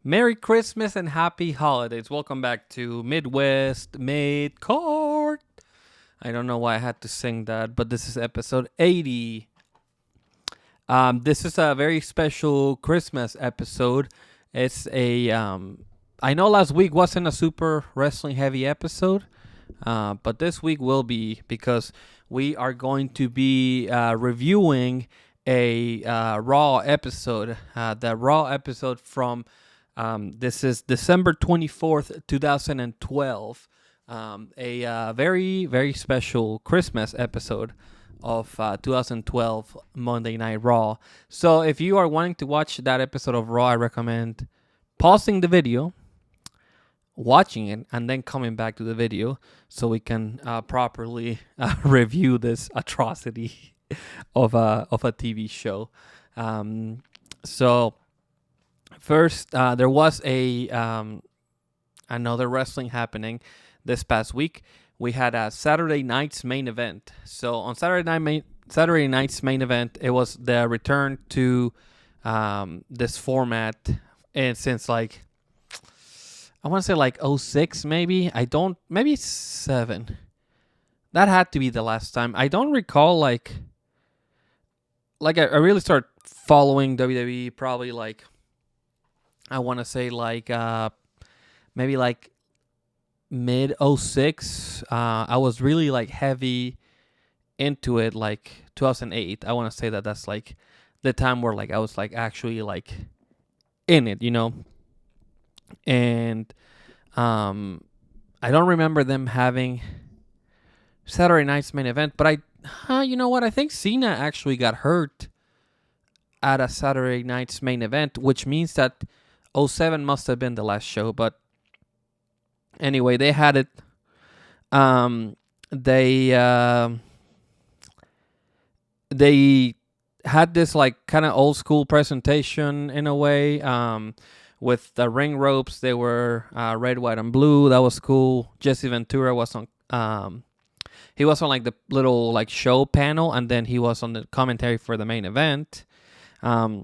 Merry Christmas and Happy Holidays. Welcome back to Midwest Midcard. I don't know why I had to sing that, but this is episode 80. This is a very special Christmas episode. It's I know last week wasn't a super wrestling heavy episode, but this week will be because we are going to be reviewing a Raw episode. The Raw episode from this is December 24th, 2012. A very, very special Christmas episode of 2012 Monday Night Raw. So if you are wanting to watch that episode of Raw, I recommend pausing the video, watching it, and then coming back to the video so we can properly review this atrocity of a TV show. So first, there was another wrestling happening this past week. We had a Saturday night's main event. So on Saturday night's main event, it was the return to this format, and since like I want to say like '06 maybe. Maybe 7. That had to be the last time. I don't recall like I really started following WWE probably like I want to say like maybe like mid '06. I was really like heavy into it like 2008. I want to say that that's like the time where like I was like actually like in it, and I don't remember them having Saturday night's main event, but you know what? I think Cena actually got hurt at a Saturday night's main event, which means that '07 must have been the last show. But anyway, they had it. They had this like kind of old school presentation in a way. With the ring ropes, they were red, white, and blue. That was cool. Jesse Ventura was on. He was on like the little like show panel, and then he was on the commentary for the main event. I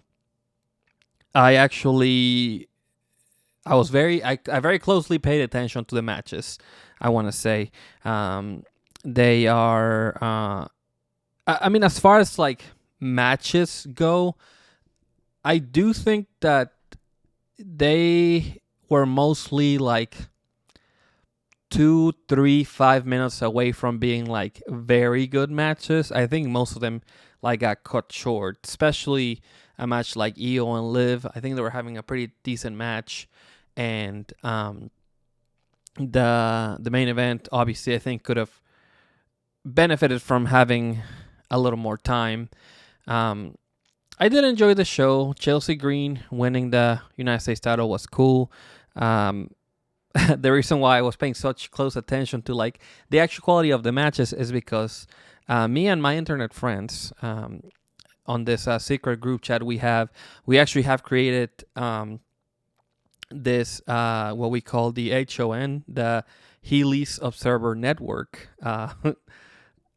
very closely paid attention to the matches. I want to say they are. I mean, as far as like matches go, I do think that they were mostly like 2, 3, 5 minutes away from being like very good matches. I think most of them like got cut short, especially a match like Io and Liv. I think they were having a pretty decent match, and the main event obviously I think could have benefited from having a little more time. I did enjoy the show. Chelsea Green winning the United States title was cool. The reason why I was paying such close attention to like the actual quality of the matches is because me and my internet friends on this secret group chat we actually have created this what we call the HON, the Healy's Observer Network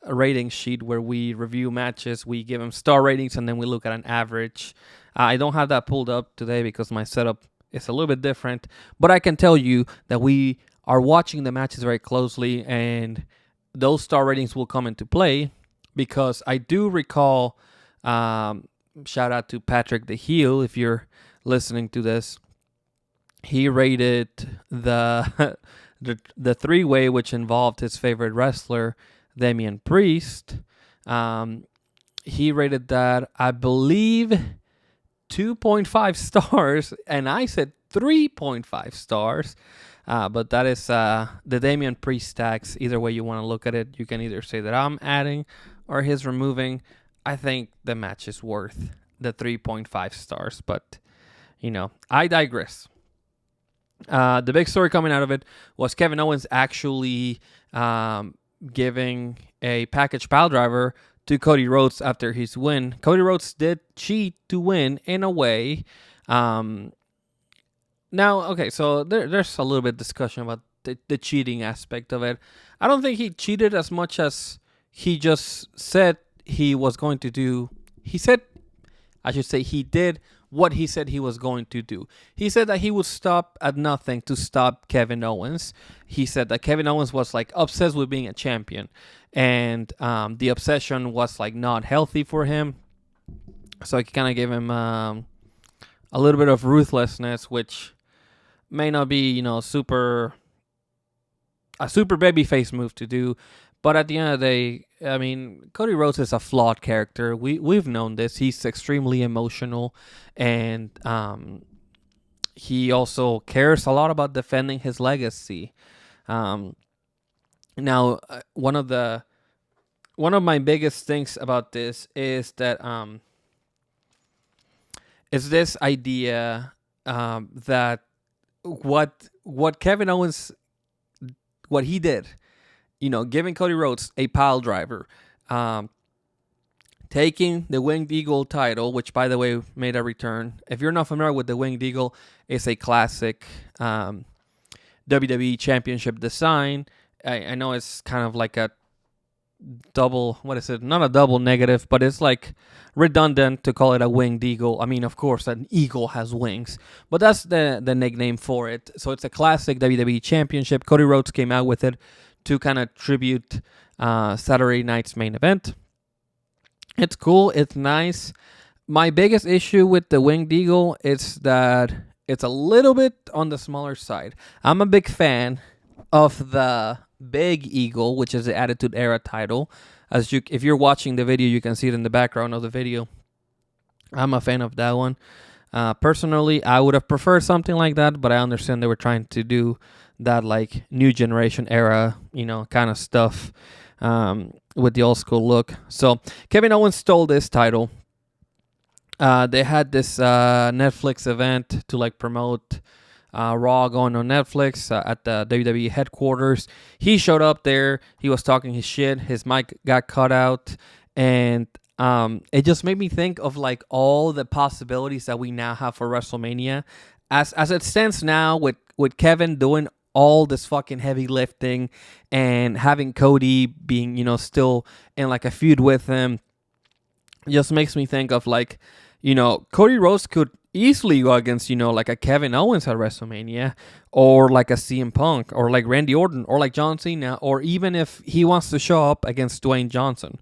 rating sheet, where we review matches, we give them star ratings, and then we look at an average. I don't have that pulled up today because my setup is a little bit different, but I can tell you that we are watching the matches very closely, and those star ratings will come into play because I do recall, shout out to Patrick the Heel if you're listening to this, he rated the the three-way, which involved his favorite wrestler Damian Priest. He rated that, I believe, 2.5 stars, and I said 3.5 stars. But that is the Damian Priest tax. Either way you want to look at it, you can either say that I'm adding or he's removing. I think the match is worth the 3.5 stars, but I digress. The big story coming out of it was Kevin Owens actually giving a package pile driver to Cody Rhodes after his win. Cody Rhodes did cheat to win in a way. Now, okay, so there's a little bit of discussion about the cheating aspect of it. I don't think he cheated as much as he just said he was going to do. He said, I should say, he did what he said he was going to do. He said that he would stop at nothing to stop Kevin Owens. He said that Kevin Owens was like obsessed with being a champion, and the obsession was like not healthy for him. So he kind of gave him a little bit of ruthlessness, which may not be, a super babyface move to do. But at the end of the day, I mean, Cody Rhodes is a flawed character. We've known this. He's extremely emotional, and he also cares a lot about defending his legacy. Now, one of my biggest things about this is that is this idea that what Kevin Owens, what he did, giving Cody Rhodes a pile driver, taking the Winged Eagle title, which, by the way, made a return. If you're not familiar with the Winged Eagle, it's a classic WWE Championship design. I know it's kind of like a double, what is it? Not a double negative, but it's like redundant to call it a Winged Eagle. I mean, of course, an eagle has wings, but that's the nickname for it. So it's a classic WWE Championship. Cody Rhodes came out with it to kind of tribute Saturday night's main event. It's cool. It's nice. My biggest issue with the Winged Eagle is that it's a little bit on the smaller side. I'm a big fan of the Big Eagle, which is the Attitude Era title. If you're watching the video, you can see it in the background of the video. I'm a fan of that one. Personally, I would have preferred something like that, but I understand they were trying to do that like new generation era, kind of stuff with the old school look. So Kevin Owens stole this title. They had this Netflix event to like promote Raw going on Netflix at the WWE headquarters. He showed up there. He was talking his shit. His mic got cut out, and it just made me think of like all the possibilities that we now have for WrestleMania, as it stands now with Kevin doing all this fucking heavy lifting and having Cody being still in like a feud with him. It just makes me think of like Cody Rhodes could easily go against, like a Kevin Owens at WrestleMania, or like a CM Punk, or like Randy Orton, or like John Cena, or even if he wants to show up against Dwayne Johnson.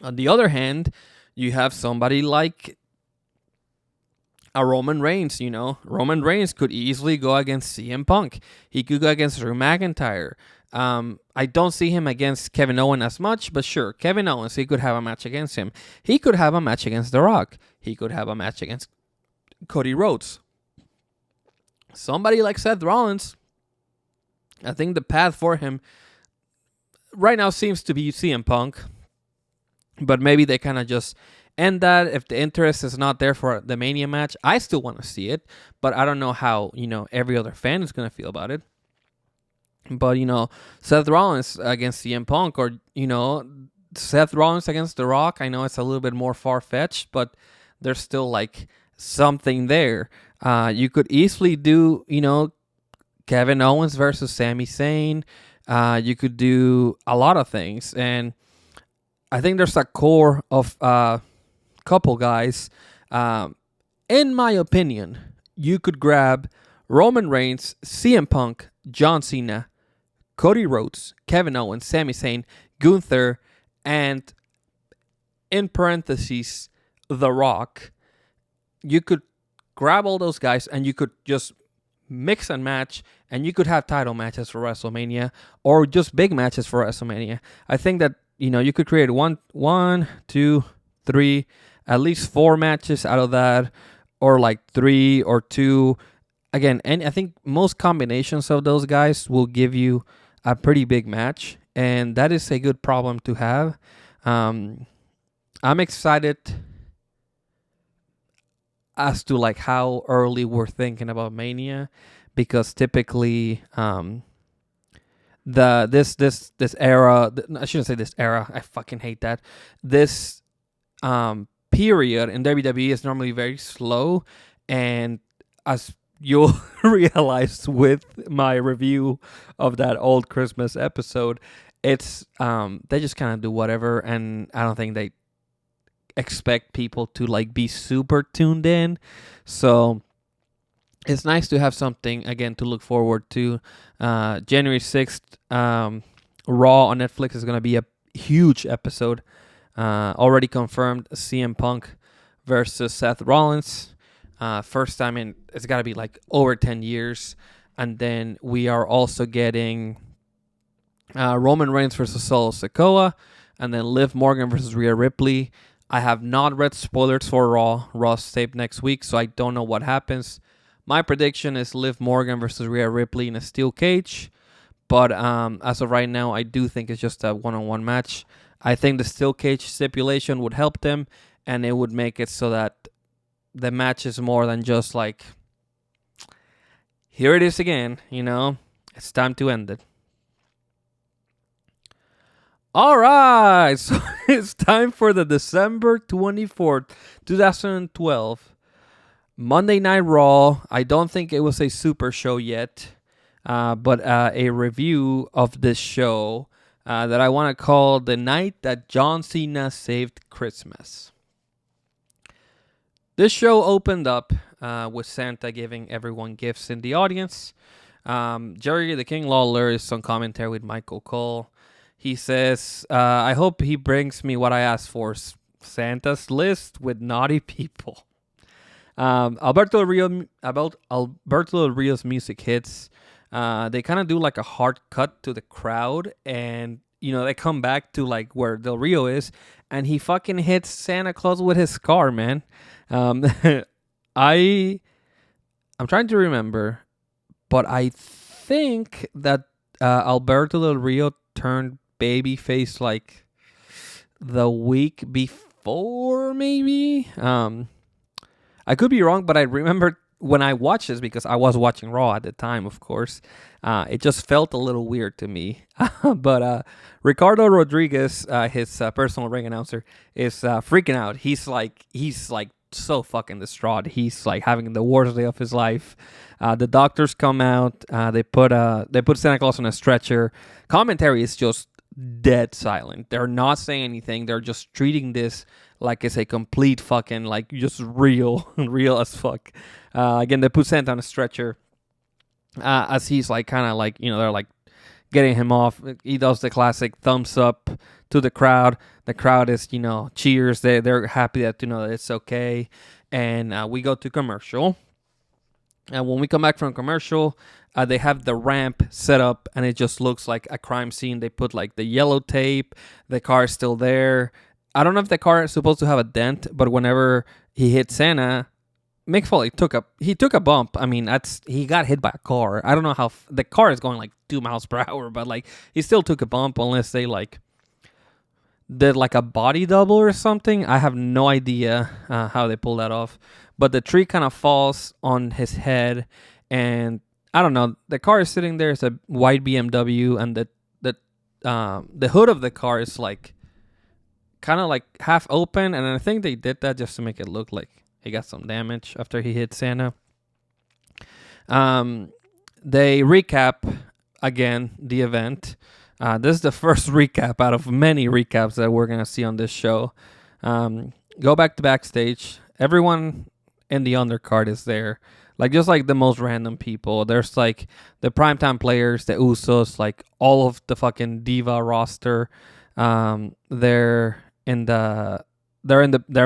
On the other hand, you have somebody like a Roman Reigns, Roman Reigns could easily go against CM Punk. He could go against Drew McIntyre. I don't see him against Kevin Owens as much, but sure, Kevin Owens, he could have a match against him. He could have a match against The Rock. He could have a match against Cody Rhodes. Somebody like Seth Rollins, I think the path for him right now seems to be CM Punk, but maybe they kind of just end that. If the interest is not there for the Mania match, I still want to see it, but I don't know how, every other fan is going to feel about it. But, Seth Rollins against CM Punk, or, Seth Rollins against The Rock, I know it's a little bit more far-fetched, but there's still, like, something there. You could easily do, Kevin Owens versus Sami Zayn. You could do a lot of things. And I think there's a core of a couple guys. In my opinion, you could grab Roman Reigns, CM Punk, John Cena, Cody Rhodes, Kevin Owens, Sami Zayn, Gunther, and in parentheses, The Rock. You could grab all those guys and you could just mix and match, and you could have title matches for WrestleMania or just big matches for WrestleMania. I think that, you could create one, two, three, at least 4 matches out of that, or like 3 or 2. Again, and I think most combinations of those guys will give you a pretty big match, and that is a good problem to have. I'm excited as to like how early we're thinking about Mania, because typically this era, I shouldn't say this era, I fucking hate that. This period in WWE is normally very slow, and as you'll realize with my review of that old Christmas episode, it's they just kind of do whatever, and I don't think they expect people to like be super tuned in. So it's nice to have something again to look forward to. January 6th, Raw on Netflix is going to be a huge episode. Already confirmed CM Punk versus Seth Rollins. First time in, it's got to be like over 10 years. And then we are also getting Roman Reigns versus Solo Sikoa. And then Liv Morgan versus Rhea Ripley. I have not read spoilers for Raw. Raw's taped next week, so I don't know what happens. My prediction is Liv Morgan versus Rhea Ripley in a steel cage. But as of right now, I do think it's just a one-on-one match. I think the steel cage stipulation would help them, and it would make it so that the match is more than just like, here it is again, it's time to end it. All right, so it's time for the December 24th, 2012 Monday Night Raw. I don't think it was a super show yet, but a review of this show that I want to call The Night That John Cena Saved Christmas. This show opened up with Santa giving everyone gifts in the audience. Jerry the King Lawler is on commentary with Michael Cole. He says, I hope he brings me what I asked for, Santa's list with naughty people. Alberto Del Rio's music hits. They kind of do like a hard cut to the crowd, and they come back to like where Del Rio is, and he fucking hits Santa Claus with his car, man. I'm trying to remember, but I think that Alberto Del Rio turned babyface like the week before, maybe. I could be wrong, but I remember when I watched this, because I was watching Raw at the time, of course, it just felt a little weird to me. But Ricardo Rodriguez, his personal ring announcer, is freaking out. He's like so fucking distraught. He's like having the worst day of his life. The doctors come out. They put Santa Claus on a stretcher. Commentary is just dead silent. They're not saying anything. They're just treating this like it's a complete fucking like just real as fuck. Again, they put Santa on a stretcher as he's like kind of like they're like getting him off. He does the classic thumbs up to the crowd. The crowd is cheers. They're happy that that it's okay. And we go to commercial. And when we come back from commercial, they have the ramp set up, and it just looks like a crime scene. They put like the yellow tape. The car is still there. I don't know if the car is supposed to have a dent, but whenever he hit Santa, Mick Foley took a bump. I mean, he got hit by a car. I don't know how the car is going like 2 miles per hour, but like he still took a bump, unless they like did like a body double or something. I have no idea how they pulled that off. But the tree kind of falls on his head, and I don't know. The car is sitting there. It's a white BMW, and the hood of the car is like kind of like half open, and I think they did that just to make it look like he got some damage after he hit Santa. They recap again the event. This is the first recap out of many recaps that we're gonna see on this show. Go back to backstage. Everyone in the undercard is there, like just like the most random people. There's like the primetime players, the Usos, like all of the fucking Diva roster. They're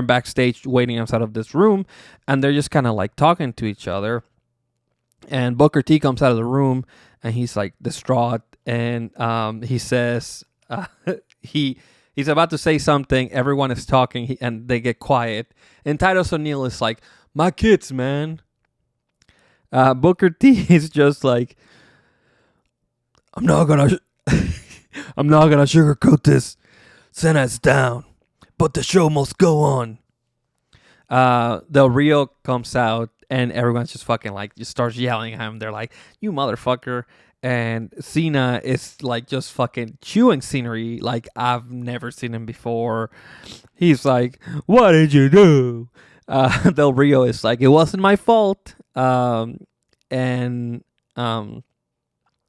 backstage waiting outside of this room, and they're just kind of like talking to each other. And Booker T comes out of the room, and he's like distraught, and he says he's about to say something. Everyone is talking, and they get quiet. And Titus O'Neil is like, "My kids, man." Booker T is just like, I'm not gonna sugarcoat this. Cena's down, but the show must go on. Del Rio comes out, and everyone's just fucking like just starts yelling at him. They're like, "You motherfucker!" And Cena is like just fucking chewing scenery like I've never seen him before. He's like, "What did you do?" Del Rio is like, "It wasn't my fault."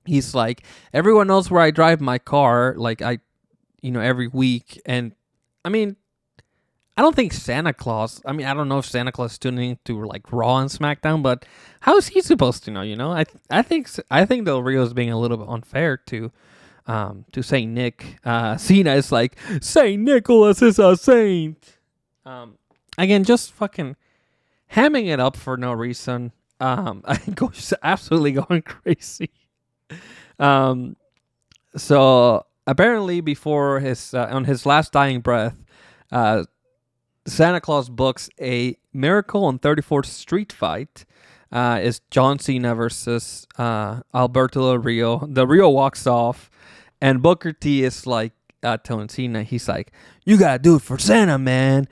He's like, "Everyone knows where I drive my car, like every week." And I mean, I don't think Santa Claus. I mean, I don't know if Santa Claus is tuning to like Raw and SmackDown, but how is he supposed to know? You know, I think Del Rio is being a little bit unfair to Saint Nick. Cena is like, Saint Nicholas is a saint. Again, just fucking hamming it up for no reason. I go just absolutely going crazy. So apparently, before his on his last dying breath, Santa Claus books a Miracle on 34th Street fight. Is John Cena versus Alberto Del Rio. Del Rio walks off, and Booker T is like telling Cena, he's like, "You gotta do it for Santa, man."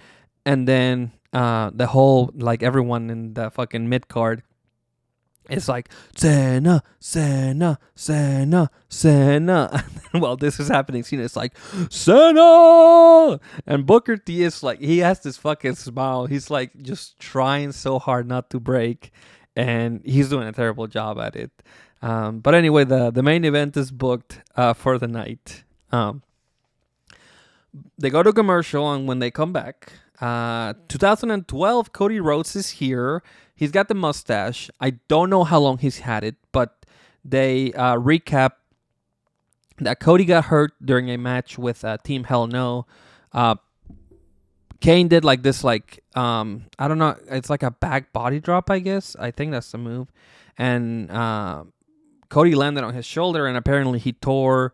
And then the whole, like, everyone in the fucking Midcard is like, Santa, Santa, Santa, Santa. While this is happening, Cena is like, Santa! And Booker T is like, he has this fucking smile. He's like just trying so hard not to break. And he's doing a terrible job at it. But anyway, the main event is booked for the night. They go to commercial, and when they come back, 2012, Cody Rhodes is here. He's got the mustache. I don't know how long he's had it, but they recap that Cody got hurt during a match with Team Hell No. Kane did like this, like, I don't know, it's like a back body drop, I guess. I think that's the move. And Cody landed on his shoulder, and apparently he tore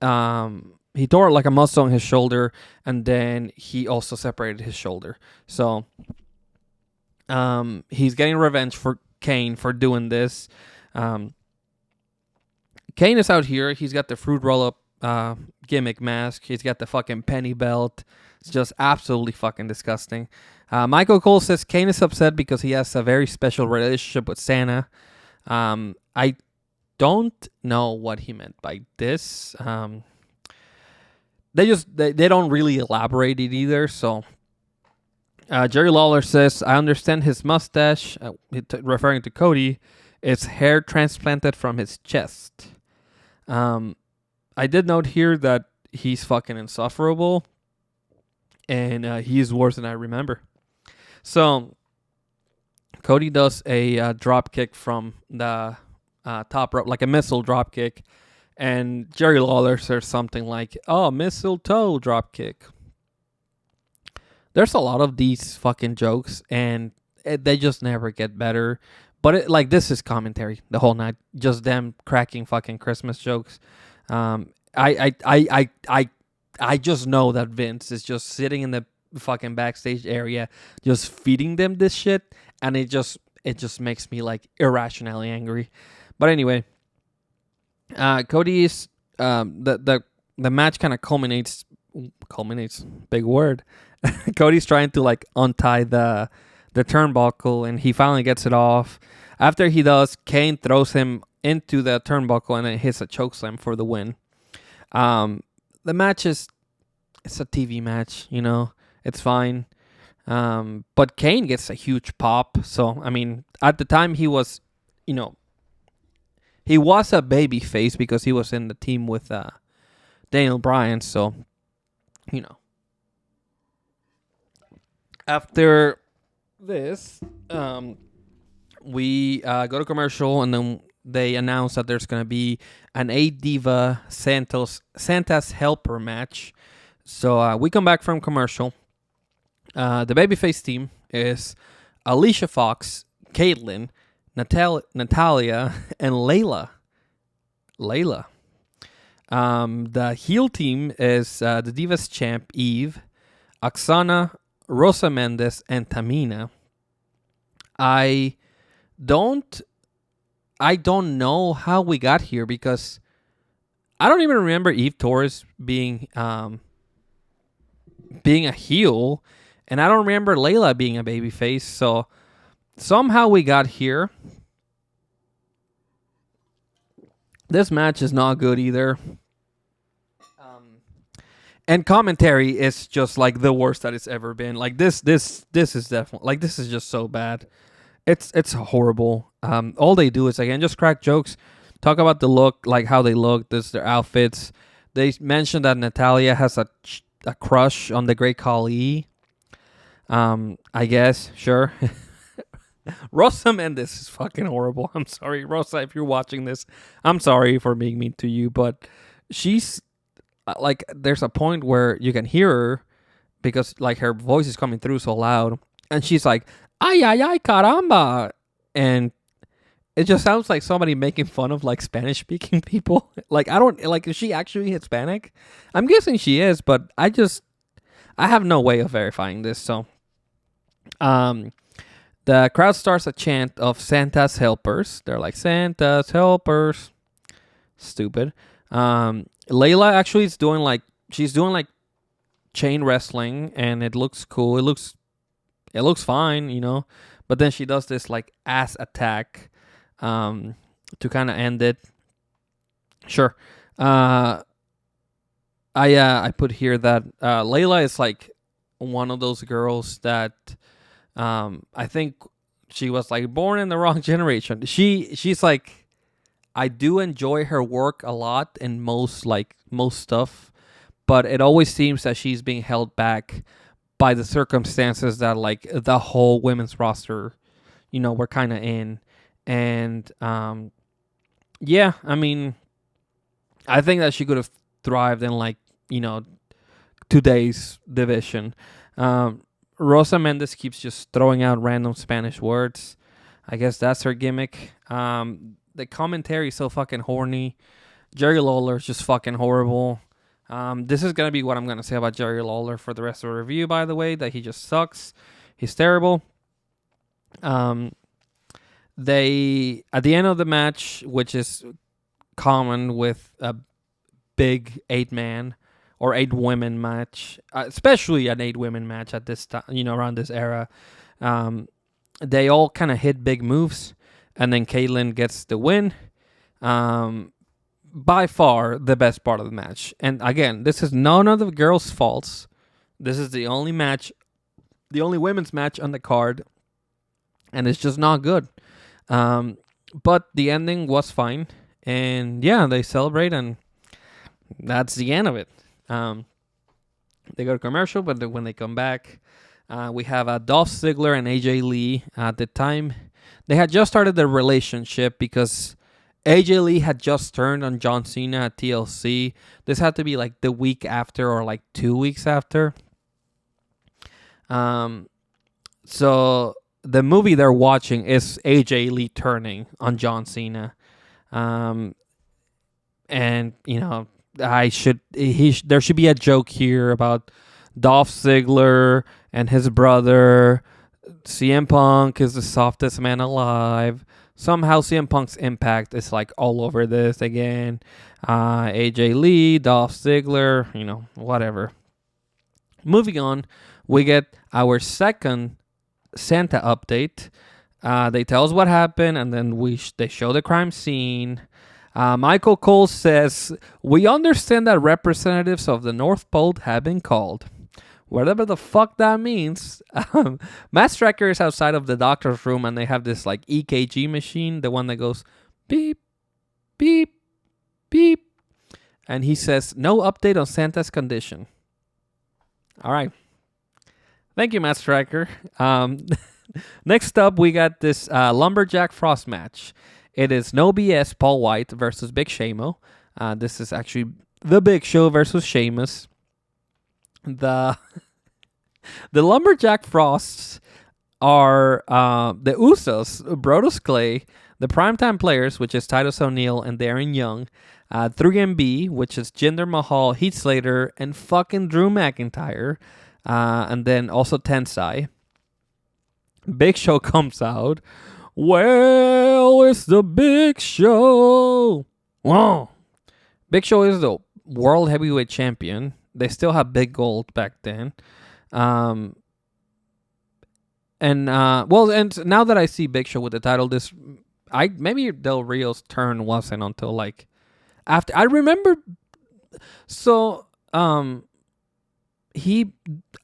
like a muscle on his shoulder, and then he also separated his shoulder. So he's getting revenge for Kane for doing this. Kane is out here. He's got the fruit roll-up gimmick mask. He's got the fucking penny belt. It's just absolutely fucking disgusting. Michael Cole says Kane is upset because he has a very special relationship with Santa. I don't know what he meant by this. They don't really elaborate it either. So Jerry Lawler says, I understand his mustache, referring to Cody, is hair transplanted from his chest. I did note here that he's fucking insufferable, and he's worse than I remember. So Cody does a drop kick from the top rope, like a missile drop kick, and Jerry Lawler says something like, "Oh, mistletoe drop kick." There's a lot of these fucking jokes, and they just never get better. But this is commentary the whole night, just them cracking fucking Christmas jokes. I just know that Vince is just sitting in the fucking backstage area, just feeding them this shit, and it just makes me like irrationally angry. But anyway, Cody's the match kind of culminates, big word. Cody's trying to like untie the turnbuckle, and he finally gets it off. After he does, Kane throws him into the turnbuckle and then hits a chokeslam for the win. The match it's a TV match, you know, it's fine. But Kane gets a huge pop. So, I mean, at the time he was, you know, he was a baby face because he was in the team with Daniel Bryan. So, you know. After this, we go to commercial, and then they announce that there's going to be an A-Diva Santa's Helper match. So we come back from commercial. The babyface team is Alicia Fox, Caitlyn, Natalia, and Layla. The heel team is the Divas champ, Eve, Oksana, Rosa Mendes, and Tamina. I don't know how we got here, because I don't even remember Eve Torres being a heel, and I don't remember Layla being a babyface. So somehow we got here. This match is not good either. And commentary is just like the worst that it's ever been. Like this is definitely, like, this is just so bad. It's horrible. All they do is, again, just crack jokes, talk about the look, like how they look, their outfits. They mentioned that Natalia has a crush on the Great Khali. I guess, sure. Rosa Mendes is fucking horrible. I'm sorry, Rosa, if you're watching this. I'm sorry for being mean to you, but she's like, there's a point where you can hear her because like her voice is coming through so loud, and she's like, "Ay ay ay caramba," and it just sounds like somebody making fun of like Spanish speaking people. Like, I don't like, is she actually Hispanic? I'm guessing she is, but I have no way of verifying this. So, the crowd starts a chant of Santa's helpers. They're like, Santa's helpers. Stupid. Layla actually is doing like, she's doing like chain wrestling, and it looks cool. It looks fine, you know. But then she does this like ass attack to kind of end it. Sure. I put here that Layla is like one of those girls that I think she was like born in the wrong generation. She's like, I do enjoy her work a lot in most stuff, but it always seems that she's being held back by the circumstances that like the whole women's roster, you know, we're kind of in. And yeah, I mean, I think that she could have thrived in like, you know, today's division. Rosa Mendes keeps just throwing out random Spanish words. I guess that's her gimmick. The commentary is so fucking horny. Jerry Lawler is just fucking horrible. This is going to be what I'm going to say about Jerry Lawler for the rest of the review, by the way, that he just sucks. He's terrible. They, at the end of the match, which is common with a big 8-man or 8-women match, especially an 8-women match at this time, you know, around this era, they all kind of hit big moves, and then Caitlyn gets the win. By far the best part of the match. And again, this is none of the girls' faults. This is the only women's match on the card, and it's just not good. But the ending was fine, and yeah, they celebrate, and that's the end of it. They go to commercial, but when they come back, we have Dolph Ziggler and AJ Lee. At the time, they had just started their relationship because AJ Lee had just turned on John Cena at TLC. This had to be like the week after or like 2 weeks after. So the movie they're watching is AJ Lee turning on John Cena. And you know, there should be a joke here about Dolph Ziggler and his brother. CM Punk is the softest man alive. Somehow CM Punk's impact is like all over this again. AJ Lee, Dolph Ziggler, you know, whatever. Moving on, we get our second Santa update. They tell us what happened, and then they show the crime scene. Michael Cole says, "We understand that representatives of the North Pole have been called." Whatever the fuck that means. Matt Striker is outside of the doctor's room, and they have this like EKG machine, the one that goes beep, beep, beep. And he says, "No update on Santa's condition." All right. Thank you, Matt Striker. Next up, we got this Lumberjack Frost match. It is No BS Paul White versus Big Shamo. This is actually the Big Show versus Sheamus. The Lumberjack Frosts are the Usos, Brodus Clay, the Primetime Players, which is Titus O'Neil and Darren Young, 3MB, which is Jinder Mahal, Heath Slater, and fucking Drew McIntyre, and then also Tensai. Big Show comes out. Well, it's the Big Show. Whoa. Big Show is the World Heavyweight Champion. They still have Big Gold back then. And now that I see Big Show with the title, maybe Del Rio's turn wasn't until like after. I remember. So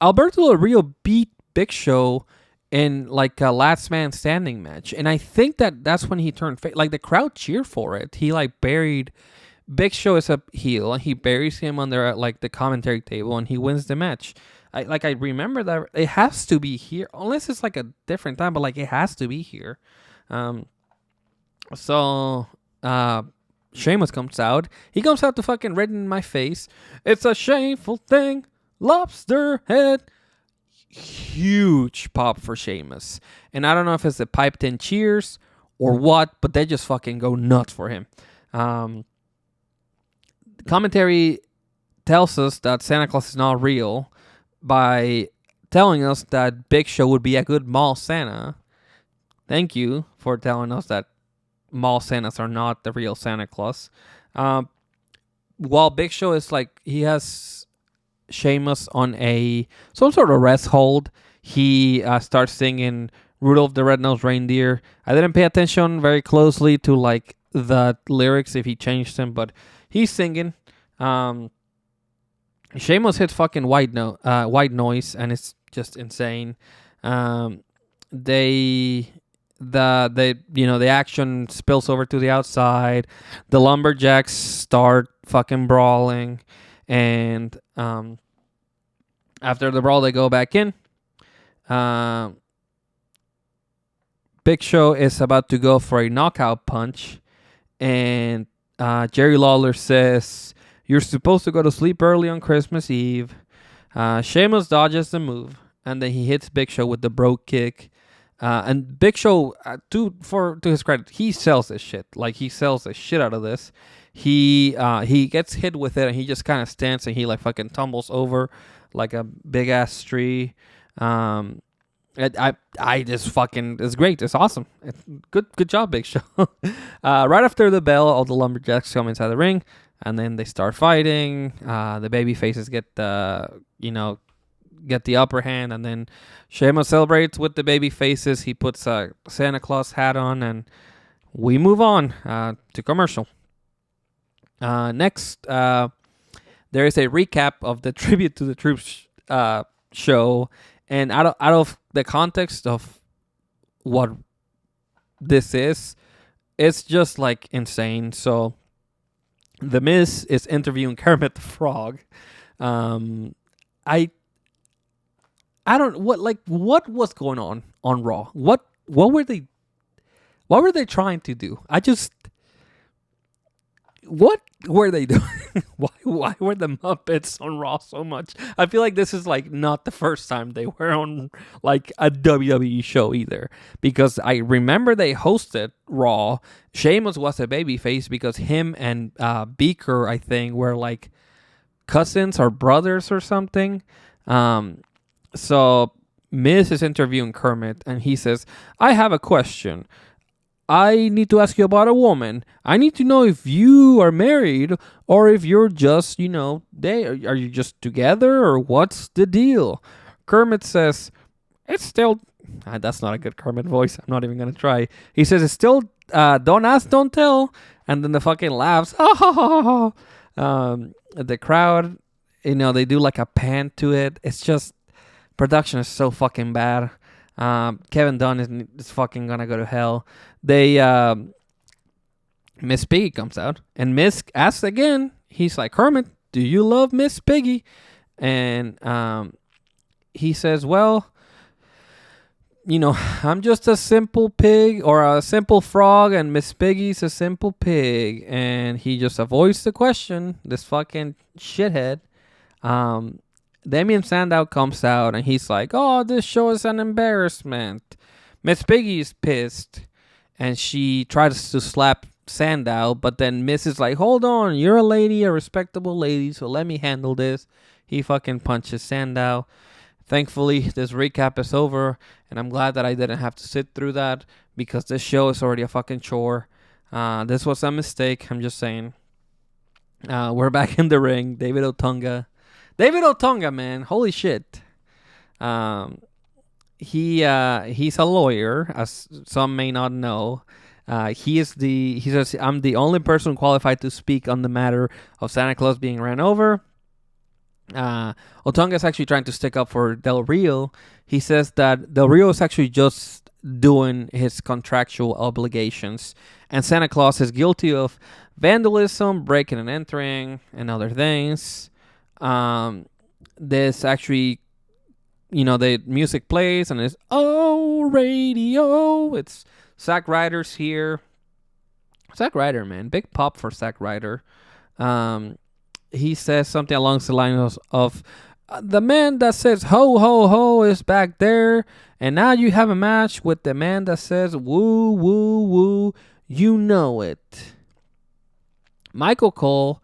Alberto Del Rio beat Big Show in like a last man standing match, and I think that's when he turned face. Like the crowd cheered for it. He like buried. Big Show is a heel, and he buries him under like the commentary table, and he wins the match. I remember that it has to be here, unless it's like a different time, but like it has to be here. So Sheamus comes out. He comes out to fucking redden in my face. It's a shameful thing. Lobster head. Huge pop for Sheamus. And I don't know if it's the piped in cheers or what, but they just fucking go nuts for him. Commentary tells us that Santa Claus is not real by telling us that Big Show would be a good mall Santa. Thank you for telling us that mall Santas are not the real Santa Claus. While Big Show is like, he has Sheamus on some sort of rest hold, he starts singing Rudolph the Red-Nosed Reindeer. I didn't pay attention very closely to like the lyrics if he changed them, but he's singing. Sheamus hits fucking white noise, and it's just insane. The action spills over to the outside. The Lumberjacks start fucking brawling, and after the brawl, they go back in. Big Show is about to go for a knockout punch, and Jerry Lawler says, "You're supposed to go to sleep early on Christmas Eve." Sheamus dodges the move, and then he hits Big Show with the brogue kick. And Big Show, to his credit, he sells this shit. Like, he sells the shit out of this. He gets hit with it, and he just kind of stands, and he like fucking tumbles over like a big ass tree. I just fucking, it's great. It's awesome. It's good job, Big Show. Right after the bell, all the Lumberjacks come inside the ring, and then they start fighting. The baby faces get the upper hand, and then Sheamus celebrates with the baby faces. He puts a Santa Claus hat on, and we move on to commercial. Next, there is a recap of the Tribute to the Troops show, and out of the context of what this is, it's just like insane. So The Miz is interviewing Kermit the Frog. I don't what was going on Raw? What were they trying to do? What were they doing? Why were the Muppets on Raw so much? I feel like this is like not the first time they were on like a WWE show either, because I remember they hosted Raw. Sheamus was a babyface because him and Beaker, I think, were like cousins or brothers or something. So Miz is interviewing Kermit, and he says, "I have a question. I need to ask you about a woman. I need to know if you are married or if you're just, are you just together or what's the deal?" Kermit says, "It's still," that's not a good Kermit voice. I'm not even going to try. He says, "It's still, don't ask, don't tell." And then the fucking laughs. The crowd, they do like a pan to it. It's just, production is so fucking bad. Kevin Dunn is fucking gonna go to hell. Miss Piggy comes out, and Miss asks again. He's like, "Kermit, do you love Miss Piggy?" And he says, "Well, I'm just a simple pig or a simple frog, and Miss Piggy's a simple pig." And he just avoids the question. This fucking shithead. Damien Sandow comes out, and he's like, "Oh, this show is an embarrassment." Miss Piggy is pissed, and she tries to slap Sandow, but then Miss is like, "Hold on, you're a lady, a respectable lady, so let me handle this." He fucking punches Sandow. Thankfully, this recap is over, and I'm glad that I didn't have to sit through that, because this show is already a fucking chore. This was a mistake, I'm just saying. We're back in the ring. David Otunga, man, holy shit. He's a lawyer, as some may not know. He says, "I'm the only person qualified to speak on the matter of Santa Claus being ran over." Otunga is actually trying to stick up for Del Rio. He says that Del Rio is actually just doing his contractual obligations, and Santa Claus is guilty of vandalism, breaking and entering, and other things. This actually the music plays and it's radio. It's Zack Ryder's here. Zack Ryder, man, big pop for Zack Ryder. He says something along the lines of the man that says ho ho ho is back there, and now you have a match with the man that says woo woo woo. You know it. Michael Cole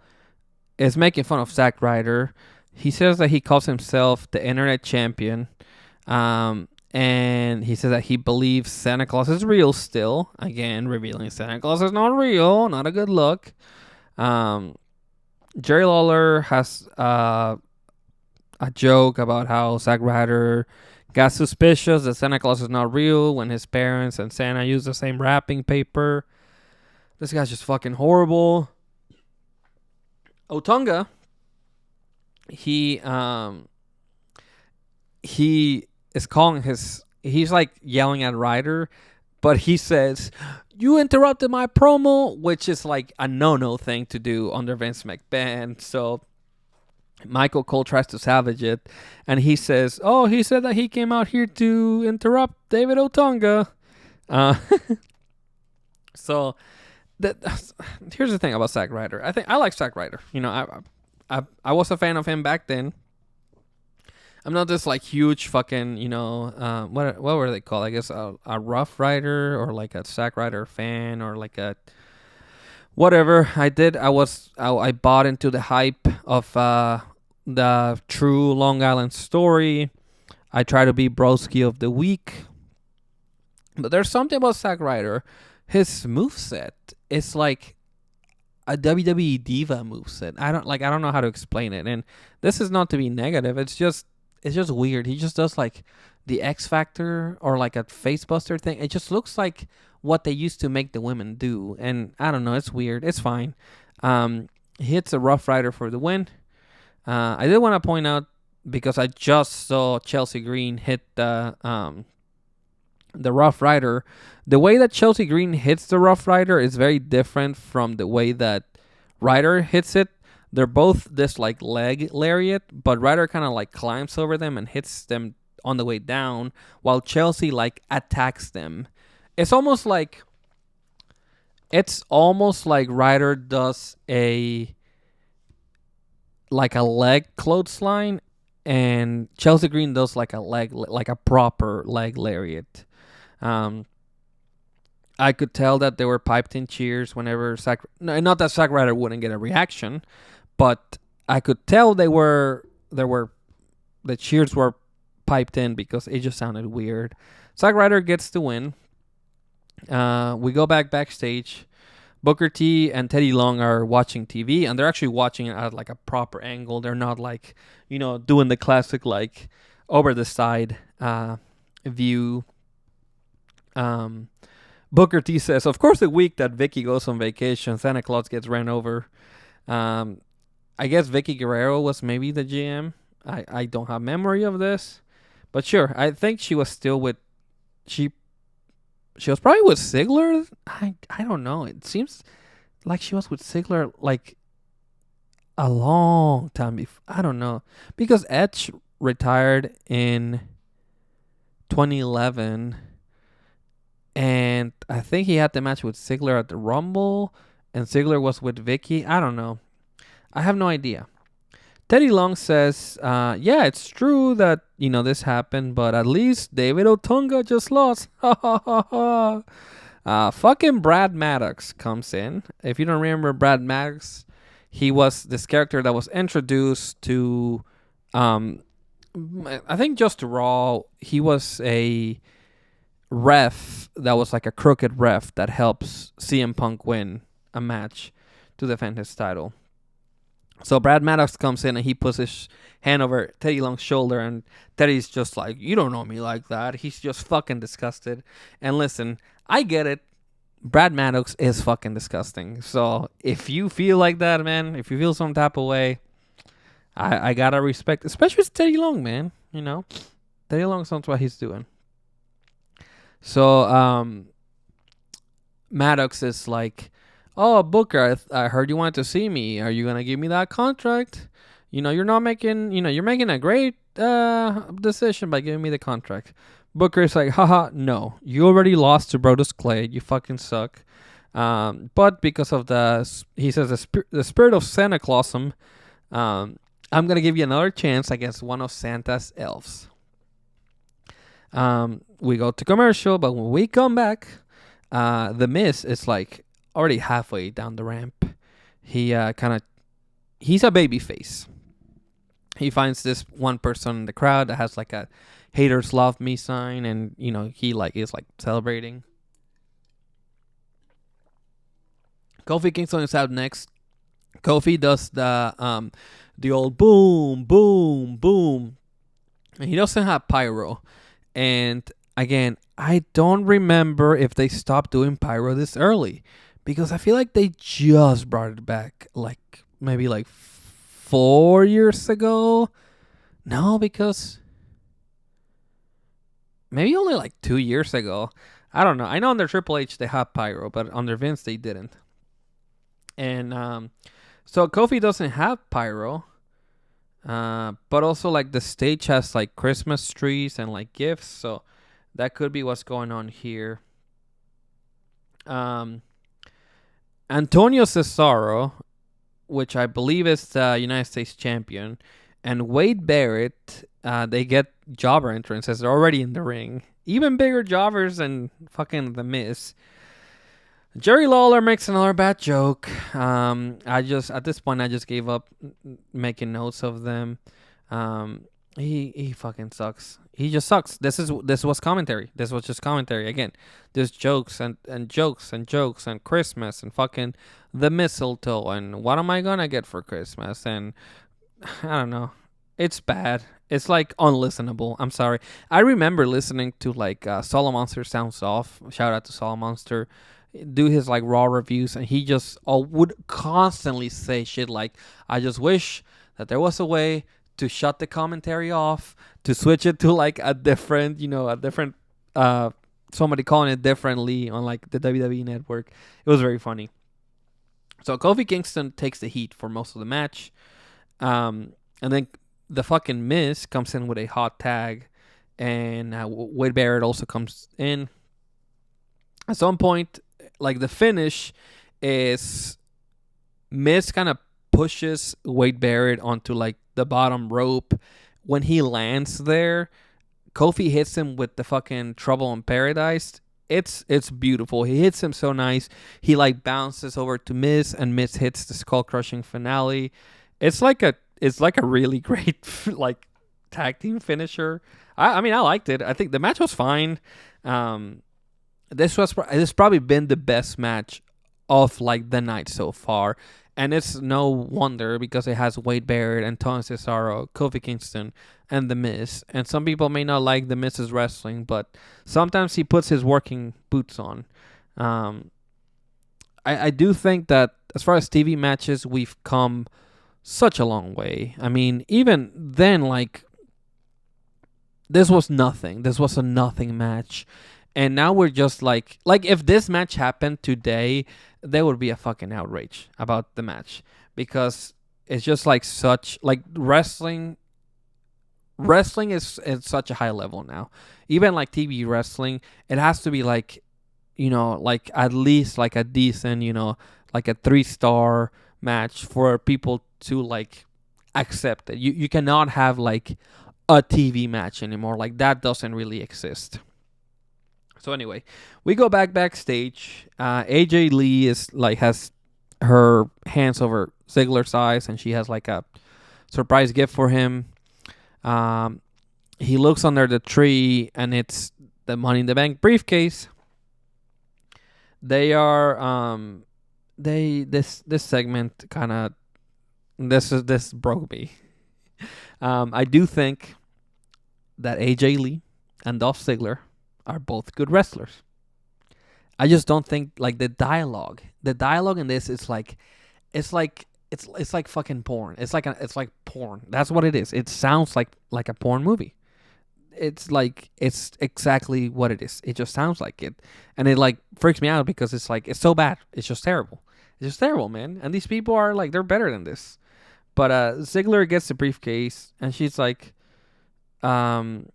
is making fun of Zack Ryder. He says that he calls himself the internet champion. And he says that he believes Santa Claus is real still. Again, revealing Santa Claus is not real. Not a good look. Jerry Lawler has a joke about how Zack Ryder got suspicious that Santa Claus is not real when his parents and Santa use the same wrapping paper. This guy's just fucking horrible. Otunga, he is calling he's like yelling at Ryder, but he says, "You interrupted my promo," which is like a no thing to do under Vince McMahon. So Michael Cole tries to salvage it, and he says, "Oh, he said that he came out here to interrupt David Otunga." So here's the thing about Zack Ryder. I like Zack Ryder. I was a fan of him back then. I'm not this like huge fucking, what were they called? I guess a Rough Rider or like a Zack Ryder fan or like a whatever. I bought into the hype of the true Long Island story. I try to be broski of the week. But there's something about Zack Ryder. His moveset is like a WWE diva moveset. I don't know how to explain it. And this is not to be negative. It's just weird. He just does like the X Factor or like a facebuster thing. It just looks like what they used to make the women do. And I don't know. It's weird. It's fine. He hits a Rough Rider for the win. I did want to point out, because I just saw Chelsea Green hit the Rough Rider. The way that Chelsea Green hits the Rough Rider is very different from the way that Ryder hits it. They're both this like leg lariat, but Ryder kind of like climbs over them and hits them on the way down, while Chelsea like attacks them. It's almost like Ryder does a leg clothesline, and Chelsea Green does like a proper leg lariat. I could tell that they were piped in cheers whenever not that Zack Ryder wouldn't get a reaction, but I could tell the cheers were piped in because it just sounded weird. Zack Ryder gets the win. We go backstage. Booker T and Teddy Long are watching TV, and they're actually watching it at like a proper angle. They're not like, doing the classic like over the side view. Booker T says, of course, the week that Vicky goes on vacation, Santa Claus gets ran over. I guess Vicky Guerrero was maybe the GM. I don't have memory of this, but sure, I think she was still with she was probably with Ziggler. I don't know. It seems like she was with Ziggler like a long time before. I don't know, because Edge retired in 2011, and I think he had the match with Ziggler at the Rumble, and Ziggler was with Vicky. I don't know. I have no idea. Teddy Long says, yeah, it's true that, this happened, but at least David Otunga just lost. Fucking Brad Maddox comes in. If you don't remember Brad Maddox, he was this character that was introduced to, I think just Raw. He was a ref that was like a crooked ref that helps CM Punk win a match to defend his title. So Brad Maddox comes in and he puts his hand over Teddy Long's shoulder, and Teddy's just like, you don't know me like that. He's just fucking disgusted. And listen, I get it. Brad Maddox is fucking disgusting. So if you feel like that, man, if you feel some type of way, I gotta respect, especially with Teddy Long, man. Teddy Long knows what he's doing. So Maddox is like, oh, Booker, I heard you wanted to see me. Are you going to give me that contract? You're not making, you're making a great decision by giving me the contract. Booker's like, haha, no, you already lost to Brodus Clay. You fucking suck. But because of he says the spirit of Santa Claus, I'm gonna give you another chance against one of Santa's elves. We go to commercial, but when we come back, the Miz is like already halfway down the ramp. He's a baby face. He finds this one person in the crowd that has like a haters love me sign, and he like is like celebrating. Kofi Kingston is out next. Kofi does the old boom, boom, boom, and he doesn't have pyro. And again, I don't remember if they stopped doing pyro this early, because I feel like they just brought it back like maybe like 4 years ago. No, because maybe only like 2 years ago. I don't know. I know under Triple H they have pyro, but under Vince they didn't. And so Kofi doesn't have pyro. But also like the stage has like Christmas trees and like gifts, so that could be what's going on here. Antonio Cesaro, which I believe is the United States champion, and Wade Barrett, they get jobber entrances. They're already in the ring. Even bigger jobbers than fucking The Miz. Jerry Lawler makes another bad joke. At this point I just gave up making notes of them. He fucking sucks. He just sucks. This was commentary. This was just commentary. Again, there's jokes and jokes and jokes and Christmas and fucking the mistletoe and what am I gonna get for Christmas, and I don't know. It's bad. It's like unlistenable. I'm sorry. I remember listening to like Solo Monster Sounds Off. Shout out to Solo Monster. Do his like raw reviews, and he just would constantly say shit like, I just wish that there was a way to shut the commentary off, to switch it to like a different somebody calling it differently on like the WWE network. It was very funny. So Kofi Kingston takes the heat for most of the match, and then the fucking Miz comes in with a hot tag, and Wade Barrett also comes in. At some point, like the finish is Miz kind of pushes Wade Barrett onto like the bottom rope. When he lands there, Kofi hits him with the fucking Trouble in Paradise. It's beautiful. He hits him so nice. He like bounces over to Miz, and Miz hits the skull crushing finale. It's like a really great like tag team finisher. I mean I liked it. I think the match was fine. This probably been the best match of like the night so far, and it's no wonder because it has Wade Barrett, Antonio Cesaro, Kofi Kingston, and The Miz. And some people may not like The Miz's wrestling, but sometimes he puts his working boots on. I do think that as far as TV matches, we've come such a long way. I mean, even then, like this was nothing. This was a nothing match. And now we're just like if this match happened today, there would be a fucking outrage about the match, because it's just like such like wrestling is at such a high level now. Even like TV wrestling, it has to be like, like at least like a decent, like a 3-star match for people to like accept it. You cannot have like a TV match anymore. Like that doesn't really exist. So anyway, we go backstage. AJ Lee is like has her hands over Ziggler's eyes, and she has like a surprise gift for him. He looks under the tree, and it's the Money in the Bank briefcase. They are this segment kind of this broke me. I do think that AJ Lee and Dolph Ziggler are both good wrestlers. I just don't think like the dialogue in this is like it's like fucking porn. It's like porn. That's what it is. It sounds like a porn movie. It's exactly what it is. It just sounds like it, and it like freaks me out because it's like it's so bad. It's just terrible. It's just terrible, man. And these people are like they're better than this. But Ziggler gets the briefcase, and she's like, AJ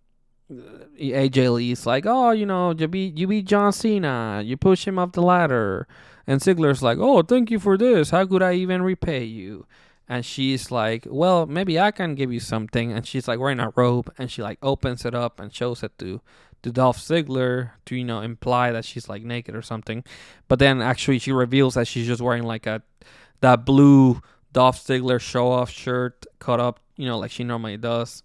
Lee's like, oh, you beat John Cena, you push him up the ladder, and Ziggler's like, oh, thank you for this. How could I even repay you? And she's like, well, maybe I can give you something. And she's like wearing a robe, and she like opens it up and shows it to Dolph Ziggler to imply that she's like naked or something. But then actually she reveals that she's just wearing like that blue Dolph Ziggler show off shirt cut up, like she normally does.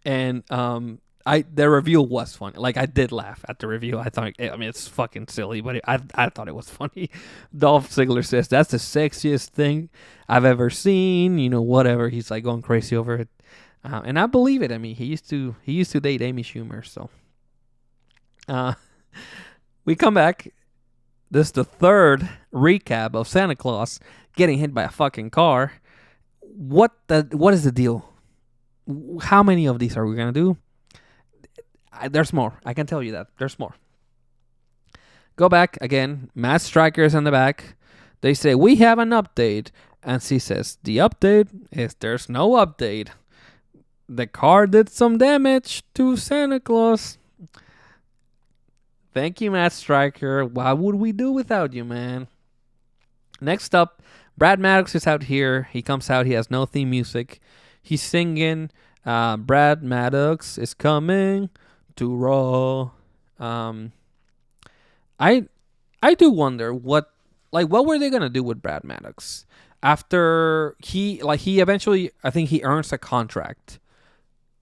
And the reveal was funny. Like, I did laugh at the reveal. I thought, it's fucking silly, but I thought it was funny. Dolph Ziggler says, that's the sexiest thing I've ever seen. Whatever. He's like going crazy over it. And I believe it. I mean, he used to date Amy Schumer. So we come back. This is the third recap of Santa Claus getting hit by a fucking car. What is the deal? How many of these are we going to do? There's more. I can tell you that. There's more. Go back again. Matt Striker's in the back. They say, we have an update. And she says, the update is there's no update. The car did some damage to Santa Claus. Thank you, Matt Striker. What would we do without you, man? Next up, Brad Maddox is out here. He comes out. He has no theme music. He's singing, Brad Maddox is coming to Raw. I do wonder what were they gonna do with Brad Maddox after he eventually, I think he earns a contract,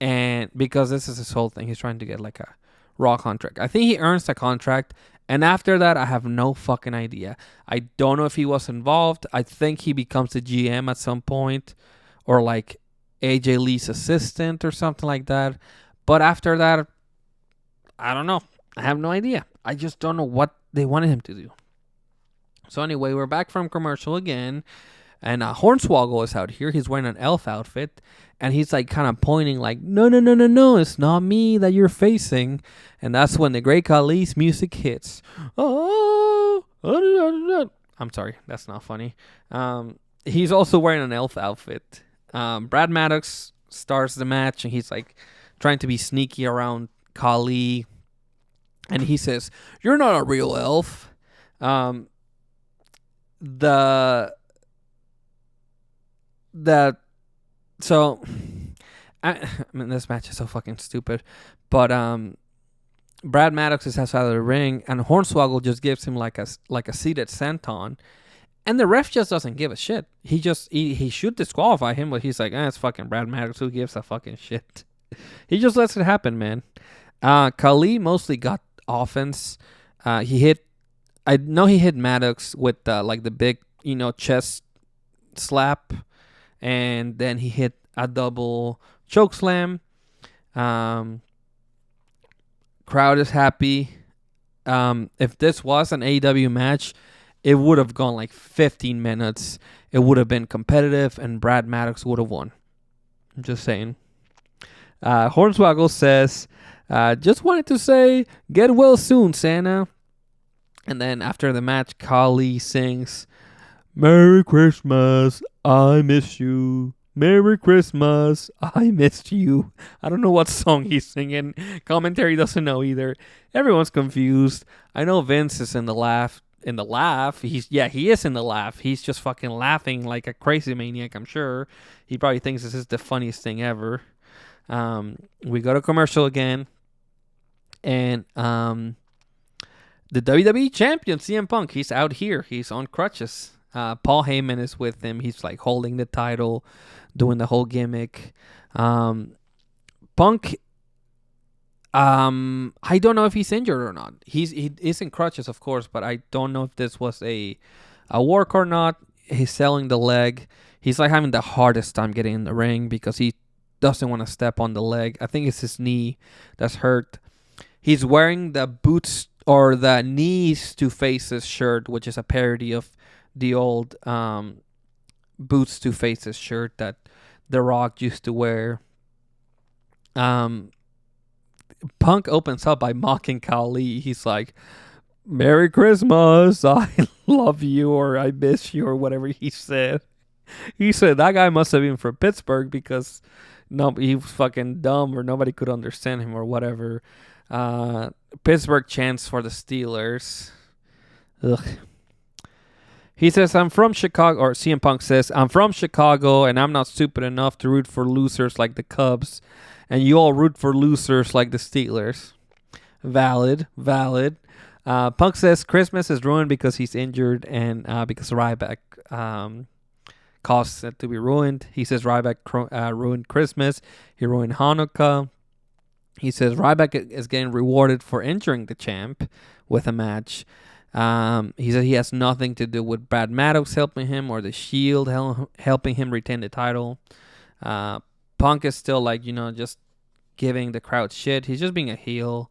and because this is his whole thing, he's trying to get like a Raw contract. I think he earns a contract, and after that, I have no fucking idea. I don't know if he was involved. I think he becomes the GM at some point, or like AJ Lee's assistant or something like that. But after that, I don't know. I have no idea. I just don't know what they wanted him to do. So anyway, we're back from commercial again. And Hornswoggle is out here. He's wearing an elf outfit. And he's like kind of pointing like, no, it's not me that you're facing. And that's when the Great Khali's music hits. Oh, I'm sorry. That's not funny. He's also wearing an elf outfit. Brad Maddox starts the match, and he's like trying to be sneaky around Khali, and he says, "You're not a real elf." This match is so fucking stupid, but Brad Maddox is outside of the ring, and Hornswoggle just gives him like a seated senton. And the ref just doesn't give a shit. He should disqualify him, but he's like, it's fucking Brad Maddox. Who gives a fucking shit? He just lets it happen, man. Khali mostly got offense. I know he hit Maddox with like the big, chest slap, and then he hit a double choke slam. Crowd is happy. If this was an AEW match, it would have gone like 15 minutes. It would have been competitive, and Brad Maddox would have won. I'm just saying. Hornswoggle says, just wanted to say, get well soon, Santa. And then after the match, Khali sings, Merry Christmas, I miss you. Merry Christmas, I missed you. I don't know what song he's singing. Commentary doesn't know either. Everyone's confused. I know Vince is in the laugh. He is in the laugh. He's just fucking laughing like a crazy maniac, I'm sure. He probably thinks this is the funniest thing ever. We go to commercial again. And the WWE champion, CM Punk, he's out here. He's on crutches. Paul Heyman is with him. He's like holding the title, doing the whole gimmick. Punk, I don't know if he's injured or not. He is in crutches, of course, but I don't know if this was a work or not. He's selling the leg. He's like having the hardest time getting in the ring because he doesn't want to step on the leg. I think it's his knee that's hurt. He's wearing the boots or the knees to faces shirt, which is a parody of the old boots to faces shirt that The Rock used to wear. Punk opens up by mocking Khali. He's like, Merry Christmas, I love you, or I miss you, or whatever he said. He said that guy must have been from Pittsburgh because No, he was fucking dumb or nobody could understand him or whatever. Pittsburgh chants for the Steelers. Ugh. He says, I'm from Chicago, or CM Punk says, I'm from Chicago and I'm not stupid enough to root for losers like the Cubs. And you all root for losers like the Steelers. Valid. Punk says Christmas is ruined because he's injured and because Ryback caused it to be ruined. He says Ryback ruined Christmas. He ruined Hanukkah. He says Ryback is getting rewarded for injuring the champ with a match. He said he has nothing to do with Brad Maddox helping him or the Shield helping him retain the title. Punk is still just giving the crowd shit. He's just being a heel.